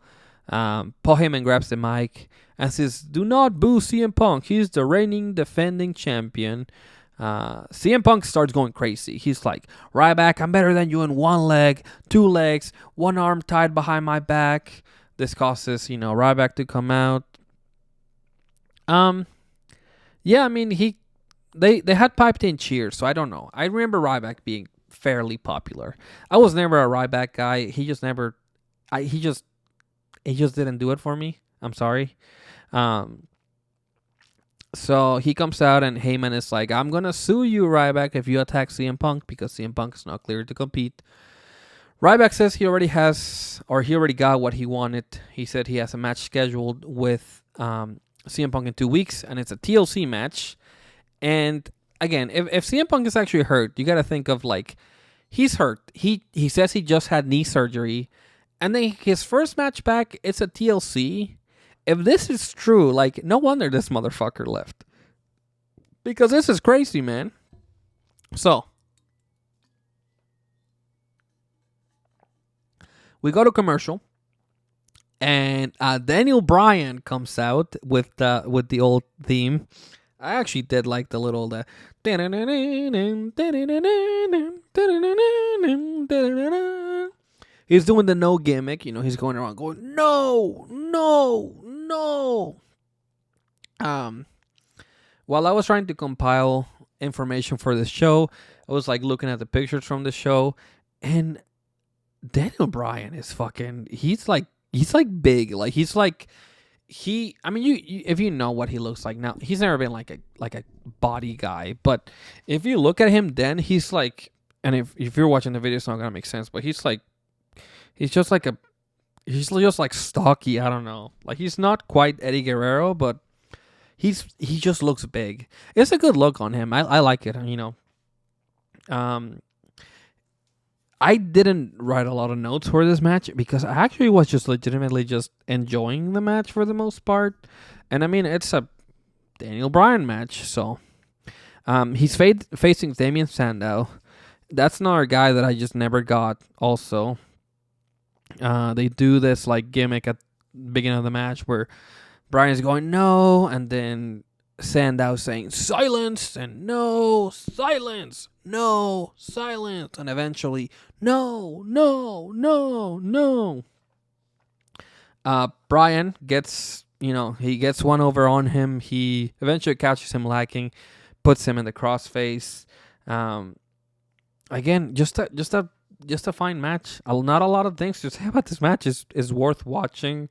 Paul Heyman grabs the mic and says, do not boo CM Punk. He's the reigning defending champion. CM Punk starts going crazy. He's like, Ryback, I'm better than you in one leg, two legs, one arm tied behind my back. This causes, Ryback to come out. Yeah, I mean, they had piped in cheers, so I don't know. I remember Ryback being fairly popular. I was never a Ryback guy. He just didn't do it for me. I'm sorry. So he comes out and Heyman is like, I'm going to sue you, Ryback, if you attack CM Punk because CM Punk is not cleared to compete. Ryback says he already got what he wanted. He said he has a match scheduled with CM Punk in 2 weeks, and it's a TLC match. And again, if CM Punk is actually hurt, you got to think of he's hurt. He says he just had knee surgery, and then his first match back, it's a TLC. If this is true, no wonder this motherfucker left. Because this is crazy, man. So, we go to commercial, and Daniel Bryan comes out with the old theme. I actually did like the little he's doing the no gimmick, he's going around going no. While I was trying to compile information for this show, I was looking at the pictures from the show, and Daniel Bryan is he's big. I mean, you if you know what he looks like now, he's never been like a body guy, but if you look at him then, he's and if you're watching the video, it's not gonna make sense, but he's just stocky. I don't know. He's not quite Eddie Guerrero, but he just looks big. It's a good look on him. I like it. I didn't write a lot of notes for this match because I actually was just legitimately just enjoying the match for the most part. And I mean, it's a Daniel Bryan match, so he's facing Damien Sandow. That's another guy that I just never got. Also, they do this gimmick at the beginning of the match where Bryan's going no, and then Sandow saying silence and no, silence, no, silence, and eventually no. Bryan gets he gets one over on him. He eventually catches him lacking, puts him in the crossface. Again, just a fine match. Not a lot of things to say about this match. Is worth watching.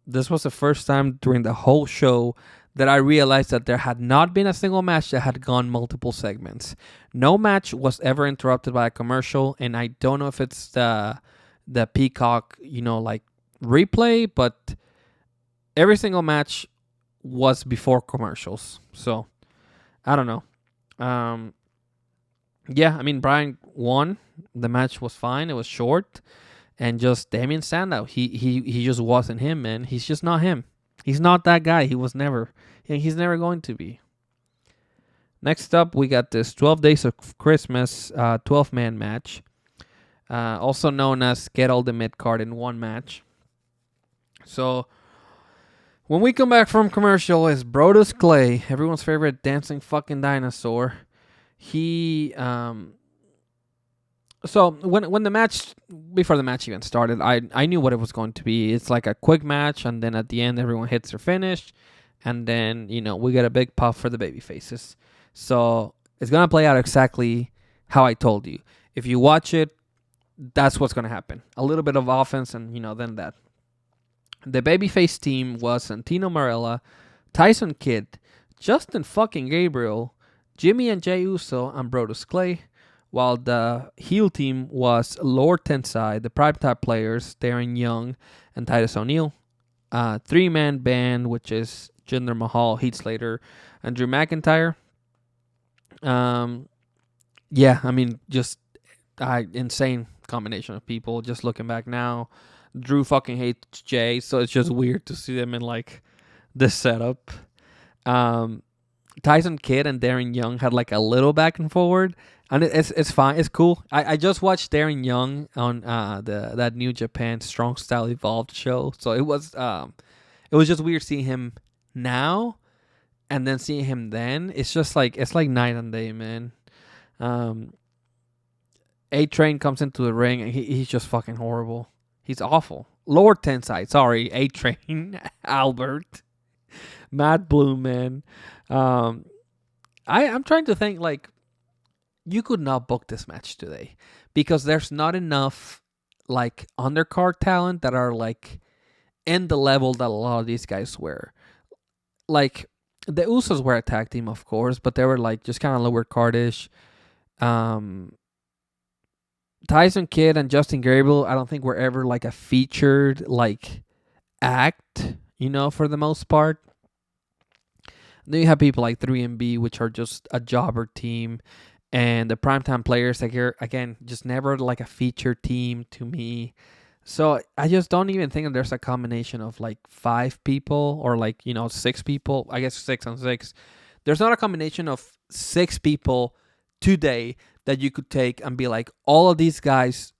This was the first time during the whole show that I realized that there had not been a single match that had gone multiple segments. No match was ever interrupted by a commercial, and I don't know if it's the Peacock, replay, but every single match was before commercials. So, I don't know. Yeah, I mean, Bryan won. The match was fine. It was short. And just Damien Sandow, he just wasn't him, man. He's just not him. He's not that guy. He was never. He's never going to be. Next up, we got this 12 Days of Christmas 12-man match. Also known as Get All the Midcard in one match. So, when we come back from commercial is Brodus Clay, everyone's favorite dancing fucking dinosaur. He... So when the match, before the match even started, I knew what it was going to be. It's like a quick match, and then at the end, everyone hits their finish, and then we get a big puff for the baby faces. So it's gonna play out exactly how I told you. If you watch it, that's what's going to happen. A little bit of offense and, then that. The babyface team was Santino Marella, Tyson Kidd, Justin fucking Gabriel, Jimmy and Jey Uso, and Brodus Clay. While the heel team was Lord Tensai, the Primetime Players, Darren Young, and Titus O'Neil. 3-man band, which is Jinder Mahal, Heath Slater, and Drew McIntyre. Just insane combination of people. Just looking back now, Drew fucking hates Jay, so it's just weird to see them in like this setup. Tyson Kidd and Darren Young had like a little back and forward, and it's fine. It's cool. I just watched Darren Young on that New Japan Strong Style Evolved show, so it was just weird seeing him now, and then seeing him then. It's like night and day, man. A-Train comes into the ring and he's just fucking horrible. He's awful. Lord Tensai, sorry, A-Train, Albert, Matt Bloom, man. I'm trying to think, like, you could not book this match today because there's not enough like undercard talent that are like in the level that a lot of these guys were. Like the Usos were a tag team, of course, but they were like just kind of lower cardish. Tyson Kidd and Justin Gabriel, I don't think were ever like a featured like act, for the most part. Then you have people like 3MB, which are just a jobber team, and the Primetime Players, like, are, again, just never like a featured team to me. So I just don't even think that there's a combination of like 5 people or like 6 people. I guess 6 on 6. There's not a combination of 6 people today that you could take and be like, all of these guys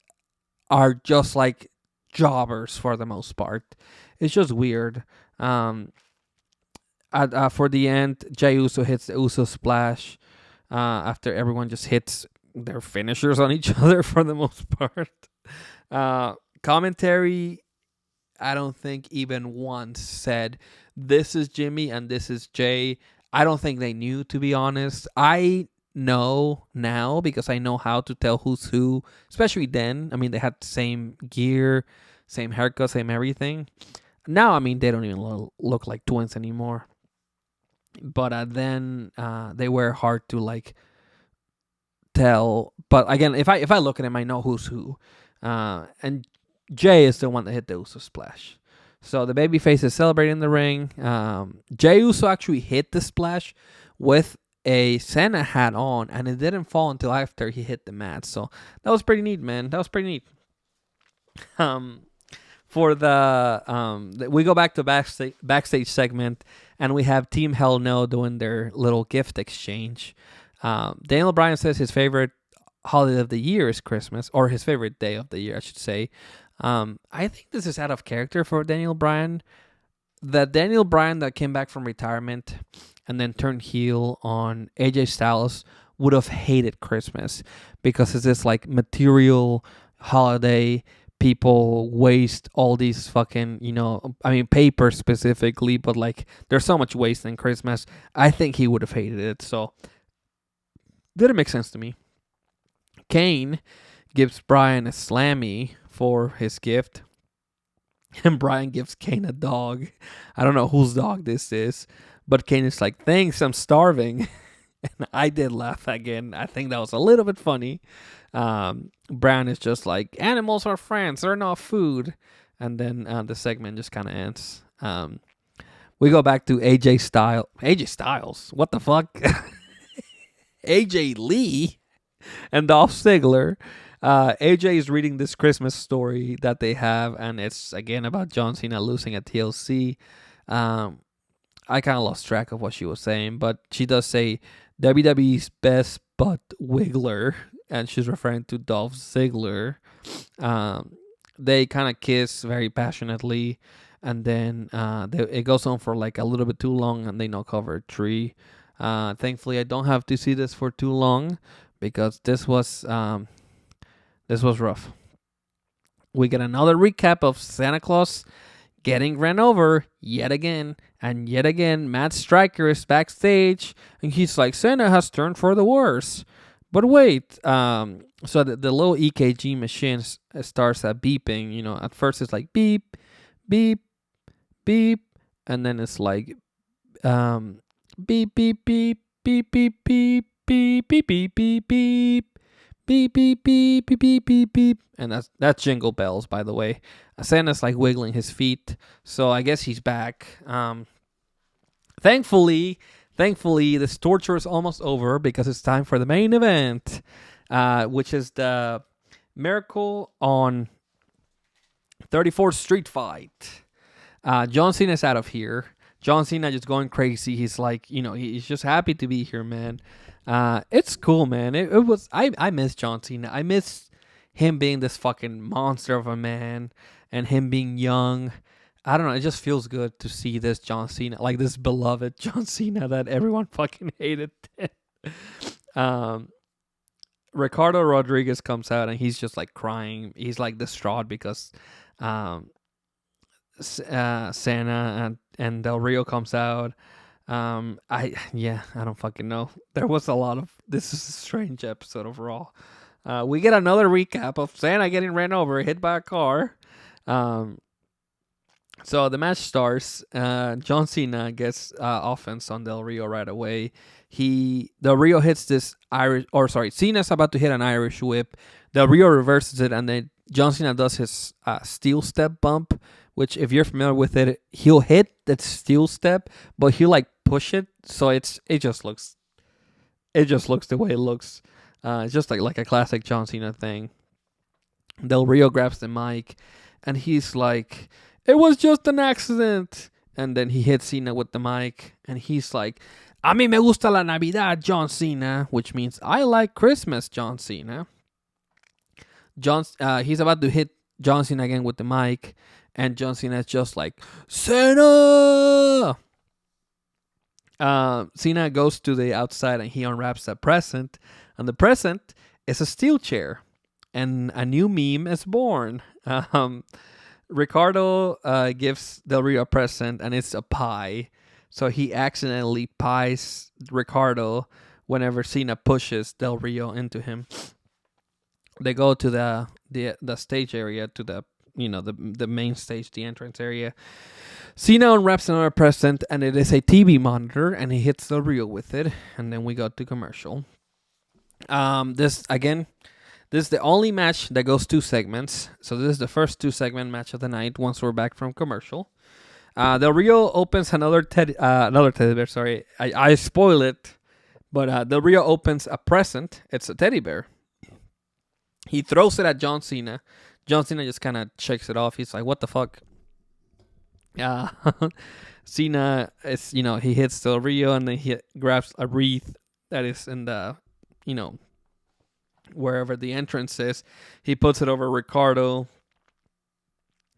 are just like jobbers for the most part. It's just weird. For the end, Jey Uso hits the Uso splash after everyone just hits their finishers on each other for the most part. Commentary, I don't think even once said, this is Jimmy and this is Jay. I don't think they knew, to be honest. I know now because I know how to tell who's who, especially then. I mean, they had the same gear, same haircut, same everything. Now, I mean, they don't even look like twins anymore. But then they were hard to like tell. But again, if I look at them, I know who's who. And Jay is the one that hit the Uso splash. So the babyface is celebrating in the ring. Jey Uso actually hit the splash with a Cena hat on, and it didn't fall until after he hit the mat. So that was pretty neat, man. That was pretty neat. For the we go back to backstage segment, and we have Team Hell No doing their little gift exchange. Daniel Bryan says his favorite holiday of the year is Christmas, or his favorite day of the year, I should say. I think this is out of character for Daniel Bryan. The Daniel Bryan that came back from retirement and then turned heel on AJ Styles would have hated Christmas because it's this like material holiday. People waste all these fucking, paper specifically, but like there's so much waste in Christmas. I think he would have hated it. So didn't make sense to me. Kane gives Bryan a slammy for his gift, and Bryan gives Kane a dog. I don't know whose dog this is, but Kane is like, thanks, I'm starving. And I did laugh again. I think that was a little bit funny. Bryan is just like, animals are friends, they're not food. And then the segment just kind of ends. We go back to AJ Styles. What the fuck? AJ Lee and Dolph Ziggler. AJ is reading this Christmas story that they have, and it's again about John Cena losing at TLC. I kind of lost track of what she was saying, but she does say WWE's best butt wiggler, and she's referring to Dolph Ziggler. They kind of kiss very passionately, and then it goes on for like a little bit too long, and they knock over a tree. Thankfully, I don't have to see this for too long because this was rough. We get another recap of Santa Claus getting ran over yet again. And yet again, Matt Striker is backstage. And he's like, Santa has turned for the worse. But wait, so the little EKG machine starts beeping. You know, at first it's like beep, beep, beep, and then it's like beep, beep, beep, beep, beep, beep, beep, beep, beep, beep, beep. Beep beep beep beep beep beep beep, and that's Jingle Bells, by the way. Santa's like wiggling his feet, so I guess he's back. Thankfully, this torture is almost over because it's time for the main event, which is the Miracle on 34th Street Fight. John Cena's out of here. John Cena just going crazy. He's like, he's just happy to be here, man. It's cool, man. It was. I miss John Cena. I miss him being this fucking monster of a man and him being young. I don't know. It just feels good to see this John Cena, like this beloved John Cena that everyone fucking hated. Ricardo Rodriguez comes out and he's just like crying. He's like distraught because Cena and Del Rio comes out. I don't fucking know. There was a lot of this is a strange episode overall. We get another recap of Cena getting ran over, hit by a car. So the match starts. John Cena gets offense on Del Rio right away. Del Rio hits this Cena's about to hit an Irish whip. Del Rio reverses it, and then John Cena does his steel step bump, which if you're familiar with it, he'll hit that steel step, but he'll like push it, so it just looks the way it looks. It's just like a classic John Cena thing. Del Rio grabs the mic, and he's like, "It was just an accident." And then he hits Cena with the mic, and he's like, "A mí me gusta la Navidad, John Cena," which means I like Christmas, John Cena. He's about to hit John Cena again with the mic, and John Cena is just like, "Cena!" Cena goes to the outside and he unwraps a present, and the present is a steel chair, and a new meme is born. Ricardo gives Del Rio a present, and it's a pie. So he accidentally pies Ricardo whenever Cena pushes Del Rio into him. They go to the stage area, to the main stage, the entrance area. Cena unwraps another present, and it is a TV monitor, and he hits Del Rio with it, and then we go to commercial. This is the only match that goes 2 segments. So this is the first 2-segment match of the night once we're back from commercial. Del Rio opens another teddy bear. Sorry, I spoil it, but Del Rio opens a present. It's a teddy bear. He throws it at John Cena. John Cena just kind of shakes it off. He's like, "What the fuck?" Cena is, he hits Del Rio, and then he grabs a wreath that is in the, wherever the entrance is. He puts it over Ricardo,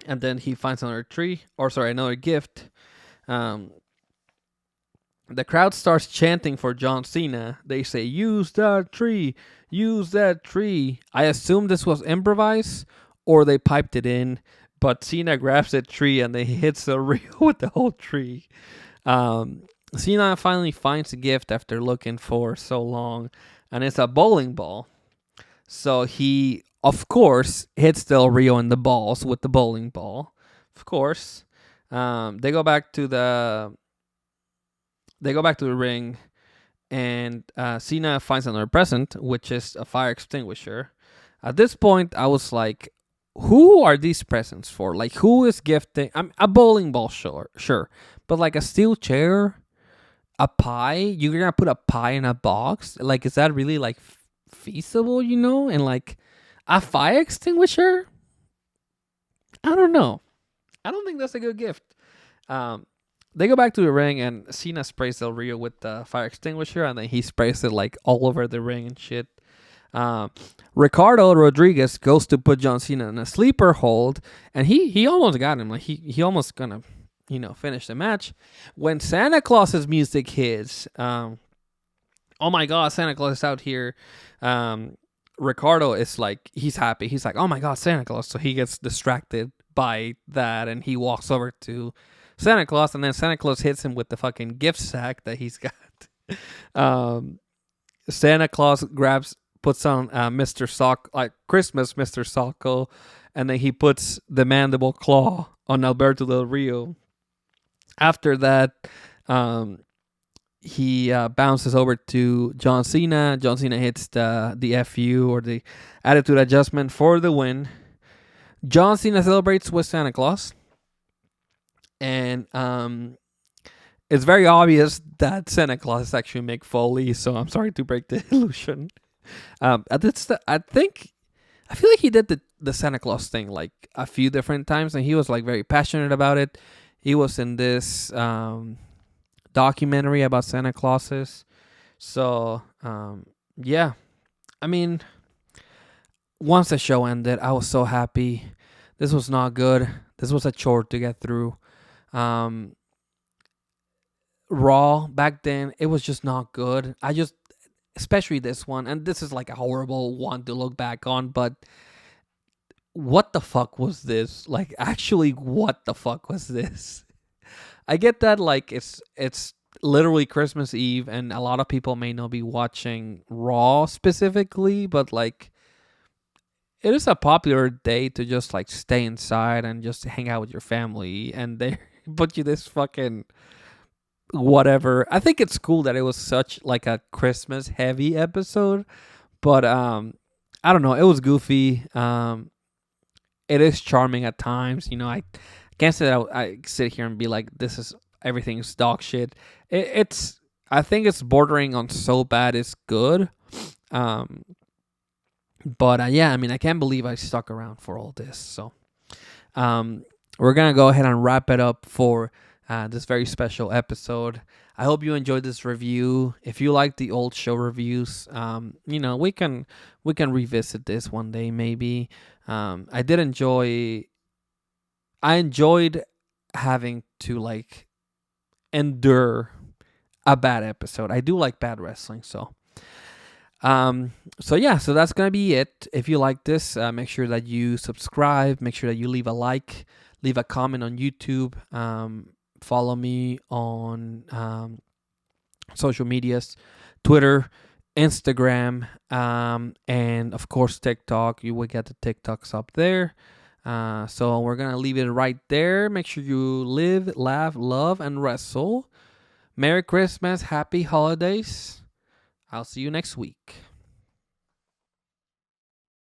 and then he finds another gift. The crowd starts chanting for John Cena. They say, "Use that tree, use that tree." I assume this was improvised or they piped it in, but Cena grabs that tree and then he hits the Rio with the whole tree. Cena finally finds a gift after looking for so long, and it's a bowling ball. So he, of course, hits Del Rio in the balls with the bowling ball. Of course. They go back to the ring, and Cena finds another present, which is a fire extinguisher. At this point, I was like, who are these presents for? Like, who is gifting? A bowling ball, sure. But like a steel chair, a pie? You're going to put a pie in a box? Like, is that really like feasible, And like a fire extinguisher? I don't know. I don't think that's a good gift. They go back to the ring, and Cena sprays Del Rio with the fire extinguisher, and then he sprays it like all over the ring and shit. Ricardo Rodriguez goes to put John Cena in a sleeper hold, and he almost got him. Like he almost gonna finish the match when Santa Claus's music hits. Oh my God, Santa Claus is out here. Ricardo is like, he's happy. He's like, oh my God, Santa Claus. So he gets distracted by that, and he walks over to Santa Claus, and then Santa Claus hits him with the fucking gift sack that he's got. Santa Claus puts on Mr. Sock, like Christmas Mr. Socko, and then he puts the mandible claw on Alberto Del Rio. After that, he bounces over to John Cena. John Cena hits the FU, or the attitude adjustment, for the win. John Cena celebrates with Santa Claus. And it's very obvious that Santa Claus is actually Mick Foley, so I'm sorry to break the illusion. I feel like he did the Santa Claus thing like a few different times, and he was like very passionate about it. He was in this documentary about Santa Clauses. So, yeah. I mean, once the show ended, I was so happy. This was not good. This was a chore to get through. Raw back then, it was just not good. Especially this one, and this is like a horrible one to look back on, but what the fuck was this? Like, actually, what the fuck was this? I get that, like, it's literally Christmas Eve, and a lot of people may not be watching Raw specifically, but like, it is a popular day to just like stay inside and just hang out with your family, and they put you this fucking whatever. I think it's cool that it was such like a Christmas heavy episode, but I don't know, it was goofy. It is charming at times, I can't say that I sit here and be like, this is everything's dog shit. It's I think it's bordering on so bad it's good. But yeah, I mean, I can't believe I stuck around for all this. So we're gonna go ahead and wrap it up for this very special episode. I hope you enjoyed this review. If you like the old show reviews, we can revisit this one day maybe. I enjoyed having to like endure a bad episode. I do like bad wrestling, so that's gonna be it. If you like this, make sure that you subscribe, make sure that you leave a like, leave a comment on YouTube. Follow me on social medias, Twitter, Instagram, and of course TikTok. You will get the TikToks up there. So we're gonna leave it right there. Make sure you live, laugh, love, and wrestle. Merry Christmas, happy holidays. I'll see you next week.